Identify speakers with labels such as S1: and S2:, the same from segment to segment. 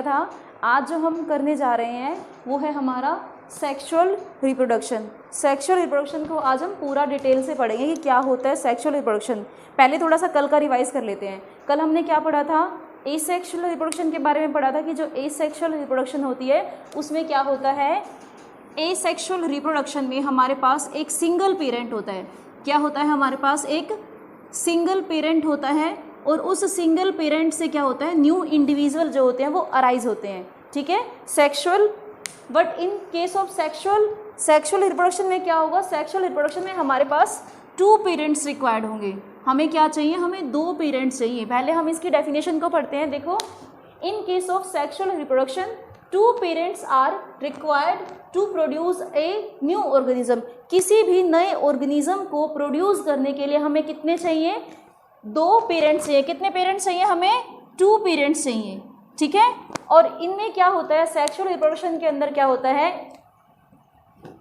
S1: था, आज जो हम करने जा रहे हैं वो है हमारा सेक्सुअल रिप्रोडक्शन। सेक्सुअल रिप्रोडक्शन को आज हम पूरा डिटेल से पढ़ेंगे कि क्या होता है सेक्सुअल रिप्रोडक्शन। पहले थोड़ा सा कल का रिवाइज कर लेते हैं। कल हमने क्या पढ़ा था, एसेक्सुअल रिप्रोडक्शन के बारे में पढ़ा था कि जो एसेक्सुअल रिप्रोडक्शन होती है उसमें क्या होता है, एसेक्सुअल रिप्रोडक्शन में हमारे पास एक सिंगल पेरेंट होता है। क्या होता है, हमारे पास एक सिंगल पेरेंट होता है और उस सिंगल पेरेंट से क्या होता है, न्यू इंडिविजुअल जो होते हैं वो अराइज होते हैं। ठीक है, sexual. But in case of sexual reproduction में क्या होगा, सेक्सुअल रिप्रोडक्शन में हमारे पास 2 पेरेंट्स रिक्वायर्ड होंगे। हमें क्या चाहिए, हमें 2 पेरेंट्स चाहिए। पहले हम इसकी डेफिनेशन को पढ़ते हैं। देखो, in case of sexual reproduction 2 parents are required to produce a new organism. किसी भी नए ऑर्गेनिज्म को प्रोड्यूस करने के लिए हमें कितने चाहिए, 2 पेरेंट्स चाहिए। कितने पेरेंट्स चाहिए हमें, 2 पेरेंट्स चाहिए। ठीक है, और इनमें क्या होता है, सेक्सुअल रिप्रोडक्शन के अंदर क्या होता है,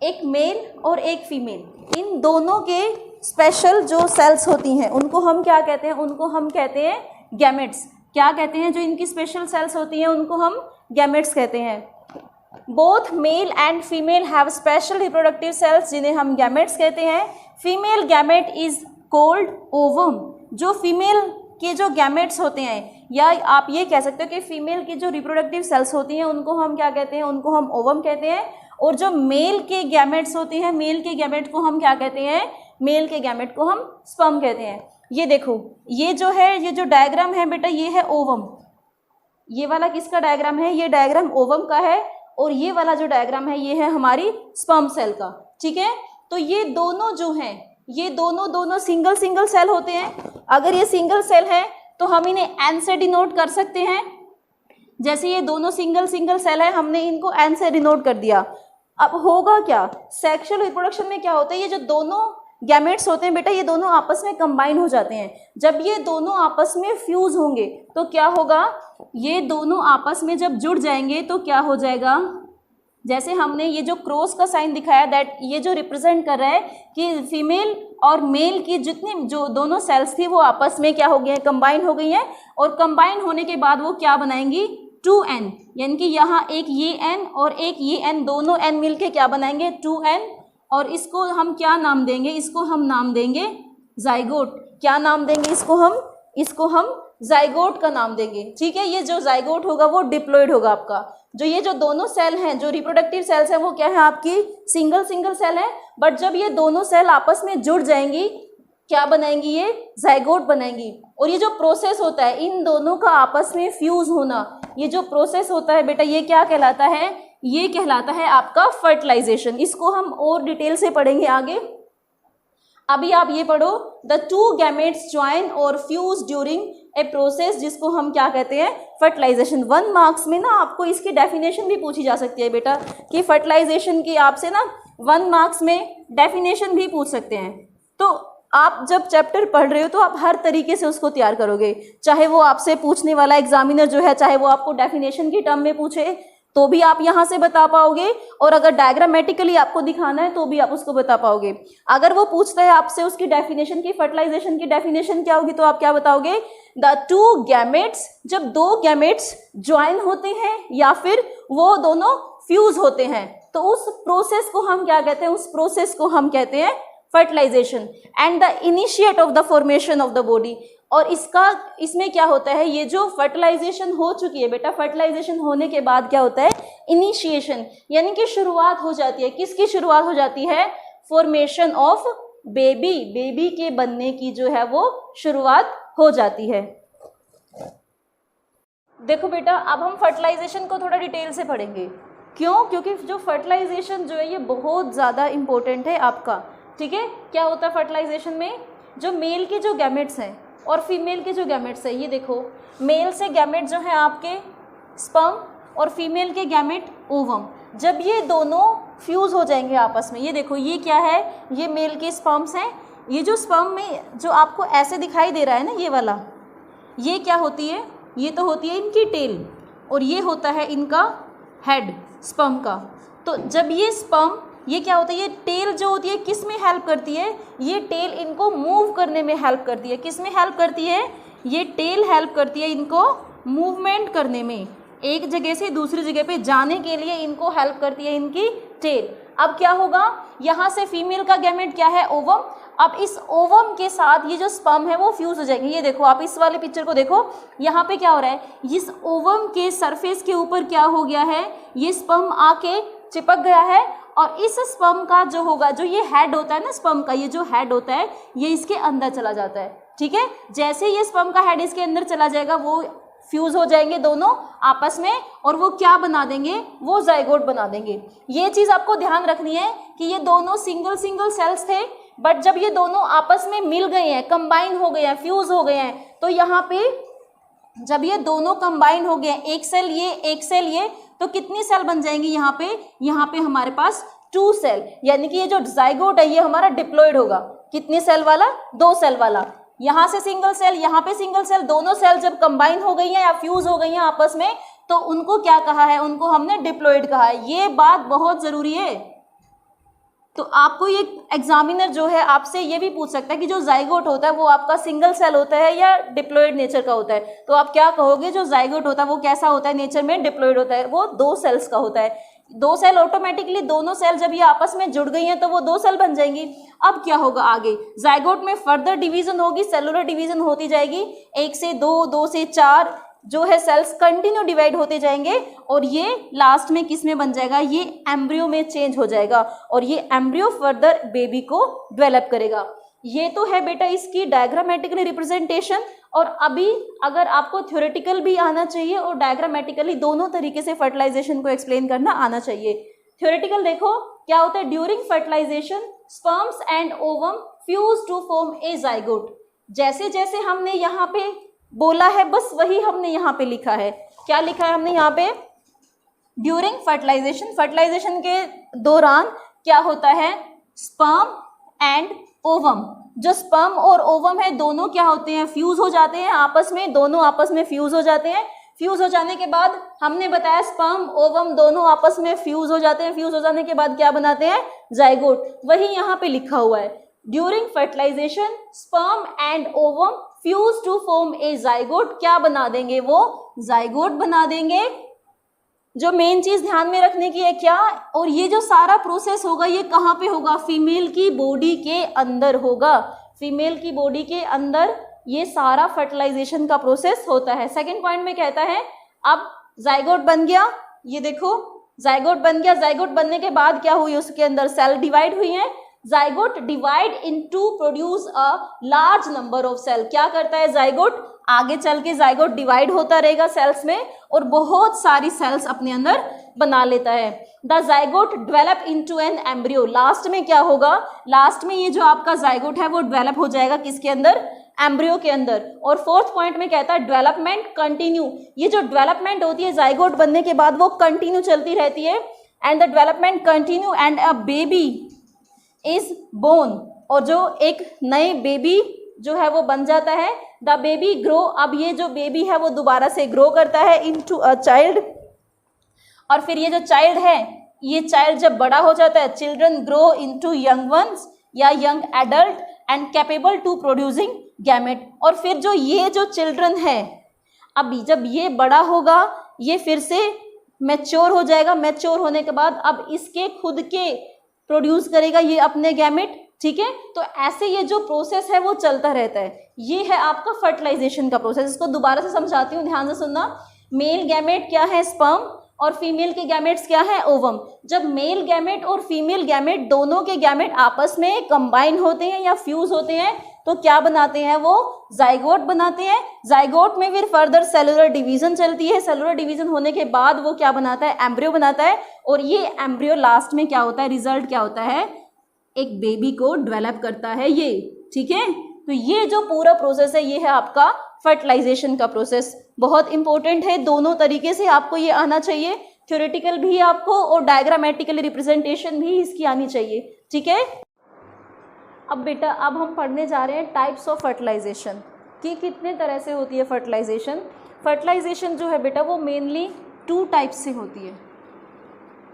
S1: एक मेल और एक फीमेल, इन दोनों के स्पेशल जो सेल्स होती हैं उनको हम क्या कहते हैं, उनको हम कहते हैं गैमेट्स। क्या कहते हैं, जो इनकी स्पेशल सेल्स होती हैं उनको हम गैमेट्स कहते हैं। Both male and female have special reproductive cells जिन्हें हम गैमेट्स कहते हैं। Female gamete is called ovum. जो फीमेल के जो गैमेट्स होते हैं, या आप ये कह सकते हो कि फीमेल की जो रिप्रोडक्टिव सेल्स होती हैं उनको हम क्या कहते हैं, उनको हम ओवम कहते हैं। और जो मेल के गैमेट्स होते हैं, मेल के गैमेट को हम क्या कहते हैं, मेल के गैमेट को हम स्पर्म कहते हैं। ये देखो, ये जो है, ये जो डायग्राम है बेटा, ये है ओवम। ये वाला किसका डायग्राम है, ये डायग्राम ओवम का है। और ये वाला जो डायग्राम है ये है हमारी स्पर्म सेल का। ठीक है, तो ये दोनों जो हैं, ये दोनों सिंगल सेल होते हैं। अगर ये सिंगल सेल है तो हम इन्हें एन से डिनोट कर सकते हैं। जैसे ये दोनों सिंगल सेल है, हमने इनको एन से डिनोट कर दिया। अब होगा क्या, सेक्सुअल रिप्रोडक्शन में क्या होता है, ये जो दोनों गैमेट्स होते हैं बेटा, ये दोनों आपस में कंबाइन हो जाते हैं। जब ये दोनों आपस में फ्यूज होंगे तो क्या होगा, ये दोनों आपस में जब जुड़ जाएंगे तो क्या हो जाएगा, जैसे हमने ये जो क्रॉस का साइन दिखाया, दैट ये जो रिप्रेजेंट कर रहा है कि फीमेल और मेल की जितनी जो दोनों सेल्स थी वो आपस में क्या हो गई हैं, कंबाइन हो गई हैं। और कंबाइन होने के बाद वो क्या बनाएंगी, 2n, यानी कि यहाँ एक ये n और एक ये n, दोनों n मिलके क्या बनाएंगे, 2n। और इसको हम क्या नाम देंगे, इसको हम नाम देंगे जाइगोट। क्या नाम देंगे इसको हम जाइगोट का नाम देंगे। ठीक है, ये जो जाइगोट होगा वो डिप्लॉइड होगा आपका। जो ये जो दोनों सेल हैं, जो रिप्रोडक्टिव सेल्स हैं, वो क्या है आपकी सिंगल सेल है। बट जब ये दोनों सेल आपस में जुड़ जाएंगी, क्या बनाएंगी, ये जाइगोट बनाएंगी। और ये जो प्रोसेस होता है इन दोनों का आपस में फ्यूज होना, ये जो प्रोसेस होता है बेटा, ये क्या कहलाता है, ये कहलाता है आपका फर्टिलाइजेशन। इसको हम और डिटेल से पढ़ेंगे आगे। अभी आप ये पढ़ो, द 2 गैमेट्स ज्वाइन और फ्यूज ड्यूरिंग ए प्रोसेस, जिसको हम क्या कहते हैं, फर्टिलाइजेशन। 1 मार्क्स में ना आपको इसकी डेफिनेशन भी पूछी जा सकती है बेटा, कि फर्टिलाइजेशन की आपसे ना 1 मार्क्स में डेफिनेशन भी पूछ सकते हैं। तो आप जब चैप्टर पढ़ रहे हो तो आप हर तरीके से उसको तैयार करोगे। चाहे वो आपसे पूछने वाला एग्जामिनर जो है, चाहे वो आपको डेफिनेशन की टर्म में पूछे तो भी आप यहाँ से बता पाओगे, और अगर डायग्रामेटिकली आपको दिखाना है तो भी आप उसको बता पाओगे। अगर वो पूछता है आपसे उसकी डेफिनेशन की, फर्टिलाइजेशन की डेफिनेशन क्या होगी, तो आप क्या बताओगे, द 2 गैमेट्स, जब 2 गैमेट्स ज्वाइन होते हैं या फिर वो दोनों फ्यूज होते हैं तो उस प्रोसेस को हम क्या कहते हैं, उस प्रोसेस को हम कहते हैं fertilisation. And the initiate of the formation of the body. और इसमें क्या होता है, ये जो फर्टिलाइजेशन हो चुकी है बेटा, फर्टिलाइजेशन होने के बाद क्या होता है, इनिशिएशन, यानी कि शुरुआत हो जाती है। किसकी शुरुआत हो जाती है, फॉर्मेशन ऑफ बेबी, बेबी के बनने की जो है वो शुरुआत हो जाती है। देखो बेटा, अब हम फर्टिलाइजेशन को थोड़ा डिटेल से पढ़ेंगे। क्यों, क्योंकि जो फर्टिलाइजेशन जो है ये बहुत ज़्यादा इम्पोर्टेंट है आपका। ठीक है, क्या होता है फर्टिलाइजेशन में, जो मेल के जो गैमेट्स हैं और फीमेल के जो गैमेट्स हैं, ये देखो, मेल से गैमेट जो है आपके स्पर्म और फीमेल के गैमेट ओवम। जब ये दोनों फ्यूज हो जाएंगे आपस में, ये देखो, ये क्या है, ये मेल के स्पर्म्स हैं। ये जो स्पर्म में जो आपको ऐसे दिखाई दे रहा है ना, ये वाला, ये क्या होती है, ये तो होती है इनकी टेल, और ये होता है इनका हेड स्पर्म का। तो जब ये स्पर्म, ये क्या होता है, ये टेल जो होती है किस में हेल्प करती है, ये टेल इनको मूव करने में हेल्प करती है। किस में हेल्प करती है, ये टेल हेल्प करती है इनको मूवमेंट करने में। एक जगह से दूसरी जगह पे जाने के लिए इनको हेल्प करती है इनकी टेल। अब क्या होगा, यहाँ से फीमेल का गैमेट क्या है, ओवम। अब इस ओवम के साथ ये जो स्पर्म है वो फ्यूज हो जाएंगे। ये देखो, आप इस वाले पिक्चर को देखो, यहाँ पे क्या हो रहा है, इस ओवम के सरफेस के ऊपर क्या हो गया है, ये स्पर्म आके चिपक गया है और इस स्पर्म का जो होगा, जो ये हेड होता है ना स्पर्म का, ये जो हेड होता है ये इसके अंदर चला जाता है। ठीक है, जैसे ये स्पर्म का हेड इसके अंदर चला जाएगा वो फ्यूज हो जाएंगे दोनों आपस में और वो क्या बना देंगे, वो जाइगोट बना देंगे। ये चीज़ आपको ध्यान रखनी है कि ये दोनों सिंगल सिंगल सेल्स थे, बट जब ये दोनों आपस में मिल गए हैं, कंबाइन हो गए हैं, फ्यूज हो गए हैं, तो यहाँ पे जब ये दोनों कंबाइन हो गए हैं, एक सेल ये एक सेल ये, तो कितनी सेल बन जाएंगी यहाँ पे हमारे पास 2 सेल, यानी कि ये जो जाइगोट है ये हमारा डिप्लॉयड होगा। कितनी सेल वाला, 2 सेल वाला। यहाँ से सिंगल सेल, यहाँ पे सिंगल सेल, दोनों सेल जब कंबाइन हो गई हैं या फ्यूज हो गई हैं आपस में, तो उनको क्या कहा है, उनको हमने डिप्लॉयड कहा है। ये बात बहुत जरूरी है। तो आपको ये एग्जामिनर जो है आपसे ये भी पूछ सकता है कि जो जाइगोट होता है वो आपका सिंगल सेल होता है या डिप्लॉयड नेचर का होता है, तो आप क्या कहोगे, जो जाइगोट होता है वो कैसा होता है नेचर में, डिप्लॉयड होता है, वो 2 सेल्स का होता है। 2 सेल ऑटोमेटिकली, दोनों सेल जब ये आपस में जुड़ गई हैं तो वो 2 सेल बन जाएंगी। अब क्या होगा आगे, जाइगोट में फर्दर डिवीजन होगी, सेलुलर डिवीजन होती जाएगी, 1 से 2, 2 से 4 जो है सेल्स कंटिन्यू डिवाइड होते जाएंगे और ये लास्ट में किस में बन जाएगा, ये एम्ब्रियो में चेंज हो जाएगा और ये एम्ब्रियो फर्दर बेबी को डेवलप करेगा। ये तो है बेटा इसकी डायग्रामेटिकली रिप्रेजेंटेशन। और अभी अगर आपको थ्योरेटिकल भी आना चाहिए और डायग्रामेटिकली, दोनों तरीके से फर्टिलाइजेशन को एक्सप्लेन करना आना चाहिए। थ्योरेटिकल देखो क्या होता है, during fertilisation sperms and ovum fuse to form a zygote. जैसे जैसे हमने यहाँ पे बोला है बस वही हमने यहाँ पे लिखा है। क्या लिखा है हमने यहाँ पे, ड्यूरिंग फर्टिलाइजेशन, फर्टिलाइजेशन के दौरान क्या होता है, स्पर्म एंड ओवम, जो स्पर्म और ओवम है दोनों क्या होते हैं, फ्यूज हो जाते हैं आपस में, दोनों आपस में फ्यूज हो जाते हैं। फ्यूज हो जाने के बाद हमने बताया स्पर्म ओवम दोनों आपस में फ्यूज हो जाते हैं। फ्यूज हो जाने के बाद क्या बनाते हैं, जाइगोट। वही यहाँ पे लिखा हुआ है, during fertilisation sperm and ovum fuse to form a zygote. क्या बना देंगे, वो जाइगोट बना देंगे। जो मेन चीज ध्यान में रखने की है क्या, और ये जो सारा प्रोसेस होगा ये कहाँ पे होगा, फीमेल की बॉडी के अंदर होगा। फीमेल की बॉडी के अंदर ये सारा फर्टिलाइजेशन का प्रोसेस होता है। सेकंड पॉइंट में कहता है अब जाइगोट बन गया, ये देखो जाइगोट बन गया। जाइगोट बनने के बाद क्या हुई, उसके अंदर सेल डिवाइड हुई है। Zygote divide into produce a large number of cell. क्या करता है जाइगोट, आगे चल के जाइगोट डिवाइड होता रहेगा सेल्स में और बहुत सारी सेल्स अपने अंदर बना लेता है। The zygote develop into an embryo. Last में क्या होगा, लास्ट में ये जो आपका जाइगोट है वो डेवलप हो जाएगा किसके अंदर, एम्ब्रियो के अंदर। और फोर्थ पॉइंट में कहता है डेवलपमेंट कंटिन्यू। ये जो डेवलपमेंट होती है जाइगोट बनने के बाद वो कंटिन्यू चलती रहती है। And the development continue and a baby is born. और जो एक नए बेबी जो है वो बन जाता है। The baby grow. अब ये जो बेबी है वो दोबारा से ग्रो करता है इनटू अ चाइल्ड। और फिर ये जो चाइल्ड है, ये चाइल्ड जब बड़ा हो जाता है, children grow into young ones या young adult and capable to producing gamete. और फिर जो ये जो चिल्ड्रन है, अब जब ये बड़ा होगा ये फिर से मैच्योर हो जाएगा। मैच्योर होने के बाद अब इसके खुद के प्रोड्यूस करेगा ये अपने गैमेट। ठीक है, तो ऐसे ये जो प्रोसेस है वो चलता रहता है। ये है आपका फर्टिलाइजेशन का प्रोसेस। इसको दोबारा से समझाती हूँ, ध्यान से सुनना। मेल गैमेट क्या है, स्पर्म, और फीमेल के गैमेट्स क्या है, ओवम। जब मेल गैमेट और फीमेल गैमेट दोनों के गैमेट आपस में कंबाइन होते हैं या फ्यूज होते हैं तो क्या बनाते हैं, वो जाइगोट बनाते हैं। जाइगोट में फिर फर्दर सेलुलर डिवीजन चलती है। सेलुलर डिवीजन होने के बाद वो क्या बनाता है, एम्ब्रियो बनाता है। और ये एम्ब्रियो लास्ट में क्या होता है, रिजल्ट क्या होता है, एक बेबी को डेवलप करता है ये। ठीक है, तो ये जो पूरा प्रोसेस है ये है आपका फर्टिलाइजेशन का प्रोसेस। बहुत इंपॉर्टेंट है, दोनों तरीके से आपको ये आना चाहिए। थ्योरेटिकल भी आपको और डायग्रामेटिकली रिप्रेजेंटेशन भी इसकी आनी चाहिए। ठीक है, अब बेटा अब हम पढ़ने जा रहे हैं टाइप्स ऑफ फर्टिलाइजेशन कि कितने तरह से होती है फर्टिलाइजेशन। फर्टिलाइजेशन जो है बेटा वो मेनली 2 टाइप्स से होती है।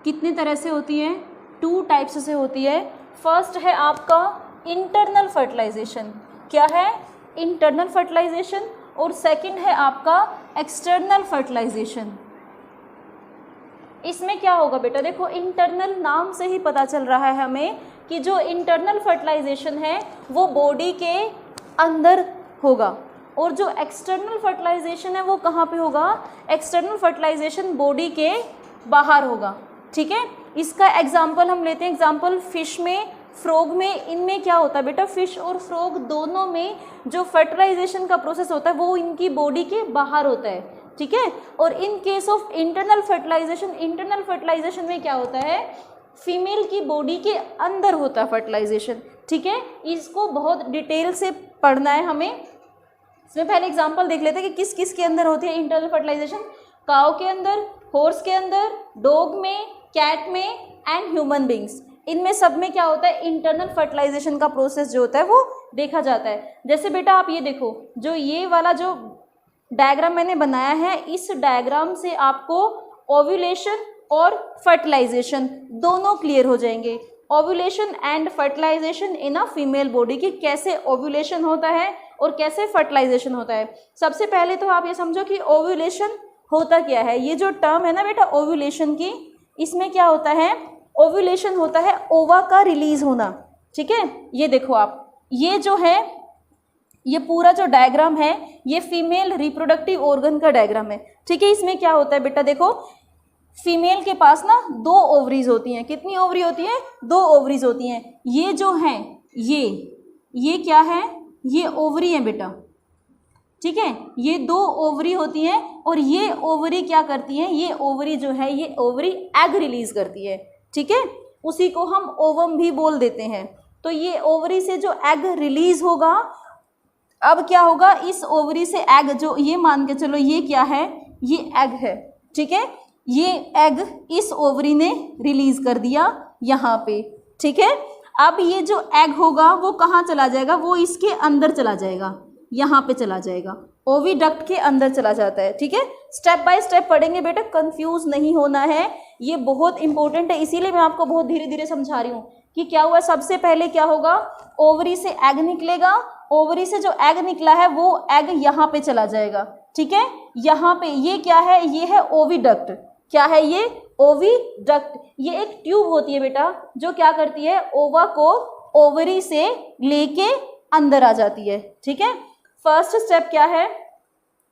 S1: कितने तरह से होती है, 2 टाइप्स से होती है। फर्स्ट है आपका इंटरनल फर्टिलाइजेशन। क्या है, इंटरनल फर्टिलाइजेशन। और सेकंड है आपका एक्सटर्नल फर्टिलाइजेशन। इसमें क्या होगा बेटा, देखो इंटरनल नाम से ही पता चल रहा है हमें कि जो इंटरनल फर्टिलाइजेशन है वो बॉडी के अंदर होगा, और जो एक्सटर्नल फर्टिलाइजेशन है वो कहाँ पे होगा, एक्सटर्नल फर्टिलाइजेशन बॉडी के बाहर होगा। ठीक है, इसका एग्जाम्पल हम लेते हैं, एग्जाम्पल फिश में, फ्रॉग में, इनमें क्या होता है बेटा, फिश और फ्रॉग दोनों में जो फर्टिलाइजेशन का प्रोसेस होता है वो इनकी बॉडी के बाहर होता है। ठीक है, और in case of internal fertilisation, internal fertilisation में क्या होता है, फीमेल की बॉडी के अंदर होता है फर्टिलाइजेशन। ठीक है, इसको बहुत डिटेल से पढ़ना है हमें। इसमें पहले एग्जांपल देख लेते हैं कि किस किस के अंदर होती है इंटरनल फर्टिलाइजेशन। काऊ के अंदर, हॉर्स के अंदर, डॉग में, कैट में एंड ह्यूमन बींग्स, इनमें सब में क्या होता है, इंटरनल फर्टिलाइजेशन का प्रोसेस जो होता है वो देखा जाता है। जैसे बेटा आप ये देखो, जो ये वाला जो डायग्राम मैंने बनाया है, इस डायग्राम से आपको ओव्यूलेशन और फर्टिलाइजेशन दोनों क्लियर हो जाएंगे। Ovulation and fertilisation in a female body, की कैसे ओव्यूलेशन होता है और कैसे फर्टिलाइजेशन होता है। सबसे पहले तो आप ये समझो कि ओव्यूलेशन होता क्या है। ये जो टर्म है ना बेटा ओव्यूलेशन की, इसमें क्या होता है, ओव्यूलेशन होता है ओवा का रिलीज होना। ठीक है, ये देखो आप, ये जो है, ये पूरा जो डायग्राम है ये फीमेल रिप्रोडक्टिव ऑर्गन का डायग्राम है। ठीक है, इसमें क्या होता है बेटा, देखो फीमेल के पास ना 2 ओवरीज होती हैं। कितनी ओवरी होती है, 2 ओवरीज होती हैं। ये जो हैं, ये क्या है, ये ओवरी है बेटा। ठीक है, ये 2 ओवरी होती हैं, और ये ओवरी क्या करती हैं, ये ओवरी जो है, ये ओवरी एग रिलीज करती है। ठीक है, उसी को हम ओवम भी बोल देते हैं। तो ये ओवरी से जो एग रिलीज होगा, अब क्या होगा, इस ओवरी से एग, जो ये मान के चलो ये क्या है, ये एग है। ठीक है, ये एग इस ओवरी ने रिलीज कर दिया यहाँ पे। ठीक है, अब ये जो एग होगा वो कहाँ चला जाएगा, वो इसके अंदर चला जाएगा, यहाँ पे चला जाएगा, ओविडक्ट के अंदर चला जाता है। ठीक है, स्टेप बाय स्टेप पढ़ेंगे बेटा, कंफ्यूज नहीं होना है, ये बहुत इंपॉर्टेंट है, इसीलिए मैं आपको बहुत धीरे धीरे समझा रही हूँ कि क्या हुआ। सबसे पहले क्या होगा, ओवरी से एग निकलेगा, ओवरी से जो एग निकला है वो एग यहाँ पे चला जाएगा। ठीक है, यहाँ पे ये क्या है, ये है ओविडक्ट। क्या है ये, ओविडक्ट। ये एक ट्यूब होती है बेटा जो क्या करती है, ओवा को ओवरी से लेके अंदर आ जाती है। ठीक है, फर्स्ट स्टेप क्या है,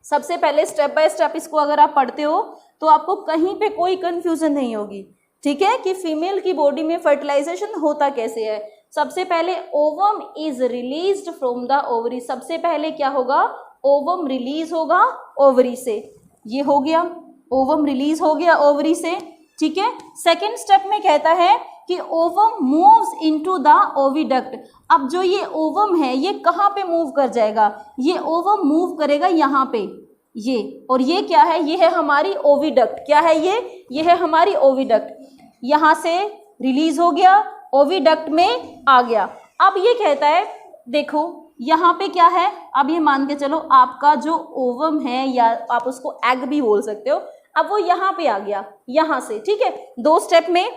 S1: सबसे पहले स्टेप बाय स्टेप इसको अगर आप पढ़ते हो तो आपको कहीं पे कोई कंफ्यूजन नहीं होगी। ठीक है, कि फीमेल की बॉडी में फर्टिलाइजेशन होता कैसे है। सबसे पहले ovum is released from the ovary, सबसे पहले क्या होगा, ओवम रिलीज होगा ओवरी से। ये हो गया, ओवम रिलीज हो गया ओवरी से। ठीक है, सेकेंड स्टेप में कहता है कि ovum moves into the oviduct. अब जो ये ओवम है ये कहाँ पे मूव कर जाएगा, ये ओवम मूव करेगा यहाँ पे, ये, और ये क्या है, ये है हमारी ओविडक्ट। क्या है ये है हमारी ओविडक्ट। यहाँ से रिलीज हो गया, ओविडक्ट में आ गया। अब ये कहता है, देखो यहाँ पे क्या है, अब ये मान के चलो आपका जो ओवम है, या आप उसको एग भी बोल सकते हो, अब वो यहाँ पे आ गया, यहाँ से। ठीक है, 2 स्टेप में,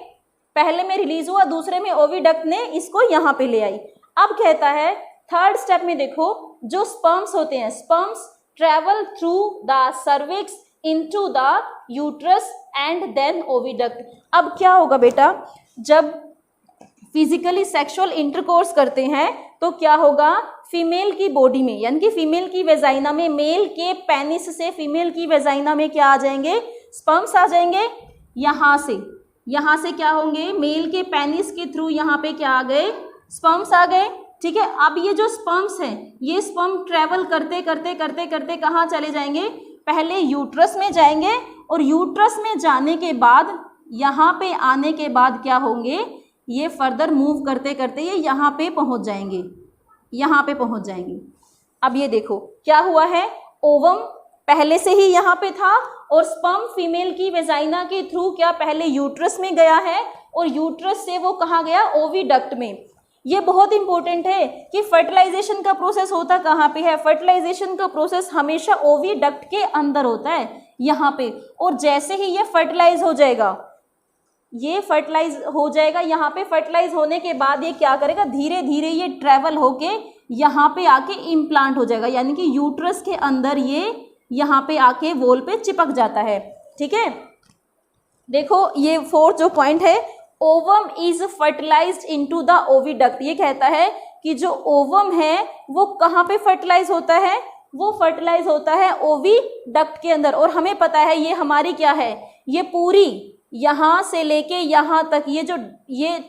S1: पहले में रिलीज हुआ, दूसरे में ओविडक्ट ने इसको यहाँ पे ले आई। अब कहता है थर्ड स्टेप में, देखो जो स्पर्म्स होते हैं, sperms travel through the cervix into the uterus and then oviduct. अब क्या होगा बेटा, जब फिजिकली सेक्सुअल इंटरकोर्स करते हैं तो क्या होगा, फीमेल की बॉडी में, यानी कि फीमेल की वेजाइना में, मेल के पेनिस से फीमेल की वेजाइना में क्या आ जाएंगे, स्पर्म्स आ जाएंगे। यहाँ से क्या होंगे, मेल के पेनिस के थ्रू यहाँ पे क्या आ गए, स्पर्म्स आ गए। ठीक है, अब ये जो स्पर्म्स हैं, ये स्पर्म ट्रेवल करते करते करते करते कहाँ चले जाएंगे, पहले यूट्रस में जाएंगे, और यूट्रस में जाने के बाद यहाँ पे आने के बाद क्या होंगे, ये फर्दर मूव करते करते ये यहाँ पे पहुँच जाएंगे, यहाँ पे पहुँच जाएंगे। अब ये देखो क्या हुआ है, ओवम पहले से ही यहाँ पे था, और स्पर्म फीमेल की वेजाइना के थ्रू क्या पहले यूट्रस में गया है, और यूट्रस से वो कहाँ गया, ओविडक्ट में। ये बहुत इंपॉर्टेंट है कि फर्टिलाइजेशन का प्रोसेस होता कहाँ पे है, फर्टिलाइजेशन का प्रोसेस हमेशा ओविडक्ट के अंदर होता है, यहाँ पे। और जैसे ही ये फर्टिलाइज हो जाएगा, ये फर्टिलाइज हो जाएगा यहाँ पे, फर्टिलाइज होने के बाद ये क्या करेगा, धीरे धीरे ये ट्रेवल होके यहाँ पे आके इम्प्लांट हो जाएगा, यानी कि यूट्रस के अंदर ये यहाँ पे आके वॉल पे चिपक जाता है। ठीक है, देखो ये फोर्थ जो पॉइंट है, ovum is fertilised into the oviduct. ये कहता है कि जो ओवम है वो कहाँ पे फर्टिलाइज होता है, वो फर्टिलाइज होता है ओविडक्ट के अंदर। और हमें पता है ये हमारी क्या है, ये पूरी यहाँ से लेके यहाँ तक ये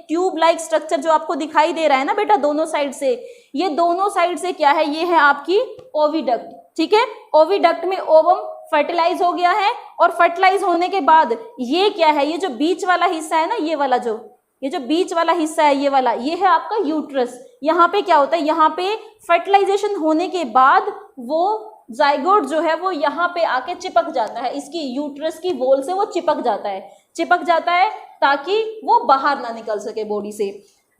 S1: ट्यूब लाइक स्ट्रक्चर जो आपको दिखाई दे रहा है ना बेटा दोनों साइड से, ये दोनों साइड से क्या है, ये है आपकी ओविडक्ट। ठीक है, ओविडक्ट में ओवम फर्टिलाइज हो गया है और फर्टिलाइज होने के बाद ये क्या है, ये जो बीच वाला हिस्सा है ना, ये जो बीच वाला हिस्सा है, ये है आपका यूट्रस। यहाँ पे क्या होता है, यहाँ पे फर्टिलाइजेशन होने के बाद वो जाइगोट जो है वो यहाँ पे आके चिपक जाता है, इसकी यूट्रस की वॉल से वो चिपक जाता है ताकि वो बाहर ना निकल सके बॉडी से।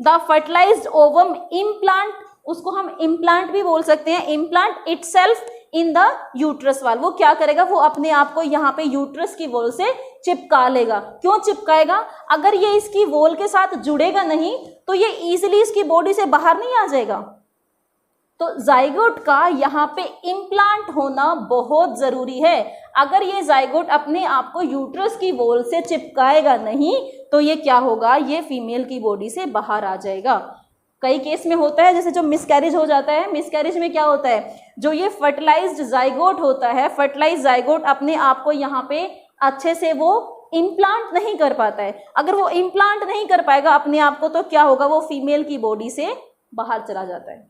S1: द फर्टिलाइज्ड ओवम इम्प्लांट, उसको हम इम्प्लांट भी बोल सकते हैं, implant itself in the uterus wall. वो क्या करेगा, वो अपने आप को यहाँ पे यूट्रस की वॉल से चिपका लेगा। क्यों चिपकाएगा, अगर ये इसकी वॉल के साथ जुड़ेगा नहीं तो ये इजीली इसकी बॉडी से बाहर नहीं आ जाएगा। तो जाइगोट का यहाँ पे इम्प्लांट होना बहुत जरूरी है। अगर ये जाइगोट अपने आप को यूट्रस की वॉल से चिपकाएगा नहीं तो ये क्या होगा, ये फीमेल की बॉडी से बाहर आ जाएगा। कई केस में होता है जैसे जो मिसकैरेज हो जाता है, मिसकैरेज में क्या होता है, जो ये फर्टिलाइज्ड जाइगोट होता है, फर्टिलाइज्ड जाइगोट अपने आप को यहाँ पे अच्छे से वो इम्प्लांट नहीं कर पाता है। अगर वो इम्प्लांट नहीं कर पाएगा अपने आप को तो क्या होगा, वो फीमेल की बॉडी से बाहर चला जाता है,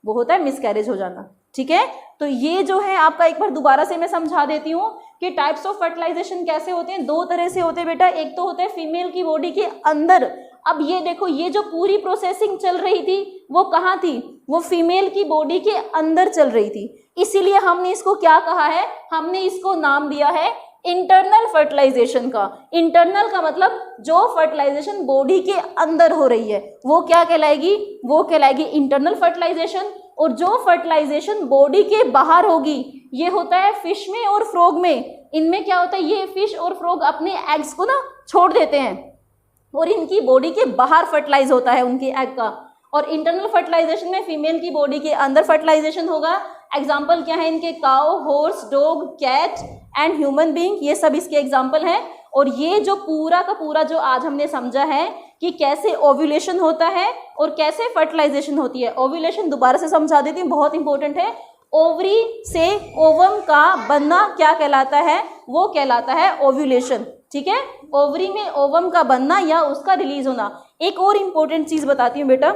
S1: वो होता है मिसकैरेज हो जाना। ठीक है, तो ये जो है आपका एक बार दोबारा से मैं समझा देती हूँ कि टाइप्स ऑफ फर्टिलाइजेशन कैसे होते हैं। दो तरह से होते हैं बेटा, एक तो होता है फीमेल की बॉडी के अंदर। अब ये देखो, ये जो पूरी प्रोसेसिंग चल रही थी वो कहाँ थी, वो फीमेल की बॉडी के अंदर चल रही थी। इसीलिए हमने इसको क्या कहा है, हमने इसको नाम दिया है इंटरनल फर्टिलाइजेशन का। इंटरनल का मतलब जो फर्टिलाइजेशन बॉडी के अंदर हो रही है वो क्या कहलाएगी, वो कहलाएगी इंटरनल फर्टिलाइजेशन। और जो फर्टिलाइजेशन बॉडी के बाहर होगी ये होता है फिश में और फ्रॉग में। इनमें क्या होता है, ये फिश और फ्रॉग अपने एग्स को ना छोड़ देते हैं और इनकी बॉडी के बाहर फर्टिलाइज होता है उनके एग का। और इंटरनल फर्टिलाइजेशन में फीमेल की बॉडी के अंदर फर्टिलाइजेशन होगा। एग्जाम्पल क्या है इनके, cow, horse, dog, cat and human being, ये सब इसके एग्जाम्पल हैं। और ये जो पूरा का पूरा जो आज हमने समझा है कि कैसे ओव्यूलेशन होता है और कैसे फर्टिलाइजेशन होती है। ओव्यूलेशन दोबारा से समझा देती हूँ, बहुत इंपॉर्टेंट है। ओवरी से ओवम का बनना क्या कहलाता है, वो कहलाता है ओव्यूलेशन। ठीक है, ओवरी में ओवम का बनना या उसका रिलीज होना। एक और इम्पोर्टेंट चीज बताती हूँ बेटा,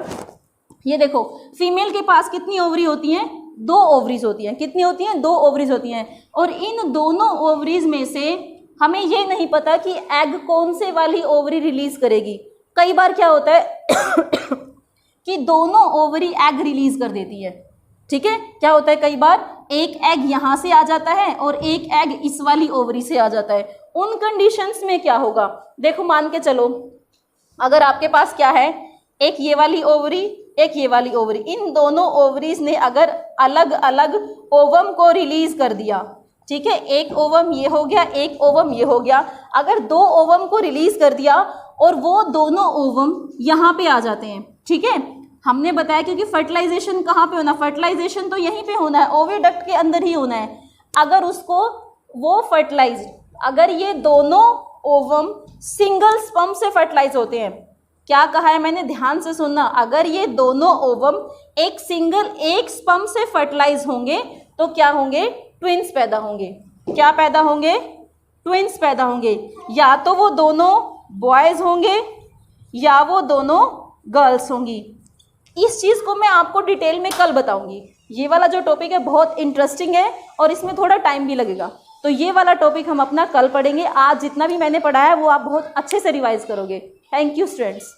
S1: ये देखो फीमेल के पास कितनी ओवरी होती हैं, 2 ओवरीज होती हैं। कितनी होती हैं, 2 ओवरीज होती हैं। और इन दोनों ओवरीज में से हमें ये नहीं पता कि एग कौन से वाली ओवरी रिलीज करेगी। कई बार क्या होता है कि दोनों ओवरी एग रिलीज कर देती है। ठीक है, क्या होता है, कई बार एक एग यहाँ से आ जाता है और एक एग इस वाली ओवरी से आ जाता है। उन कंडीशंस में क्या होगा, देखो मान के चलो अगर आपके पास क्या है, एक ये वाली ओवरी, एक ये वाली ओवरी, इन दोनों ओवरीज ने अगर अलग अलग ओवम को रिलीज कर दिया, ठीक है, एक ओवम ये हो गया, एक ओवम ये हो गया, अगर 2 ओवम को रिलीज कर दिया और वो दोनों ओवम यहाँ पे आ जाते हैं। ठीक है, हमने बताया क्योंकि फर्टिलाइजेशन कहाँ पे होना, फर्टिलाइजेशन तो यहीं पे होना है, ओविडक्ट के अंदर ही होना है। अगर उसको वो फर्टिलाइज, अगर ये दोनों ओवम सिंगल स्पर्म से फर्टिलाइज होते हैं, क्या कहा है मैंने, ध्यान से सुनना, अगर ये दोनों ओवम एक स्पर्म से फर्टिलाइज होंगे तो क्या होंगे, ट्विंस पैदा होंगे। क्या पैदा होंगे, ट्विंस पैदा होंगे। या तो वो दोनों बॉयज होंगे या वो दोनों गर्ल्स होंगी। इस चीज़ को मैं आपको डिटेल में कल बताऊंगी। ये वाला जो टॉपिक है बहुत इंटरेस्टिंग है और इसमें थोड़ा टाइम भी लगेगा, तो ये वाला टॉपिक हम अपना कल पढ़ेंगे। आज जितना भी मैंने पढ़ाया है वो आप बहुत अच्छे से रिवाइज करोगे। Thank you students.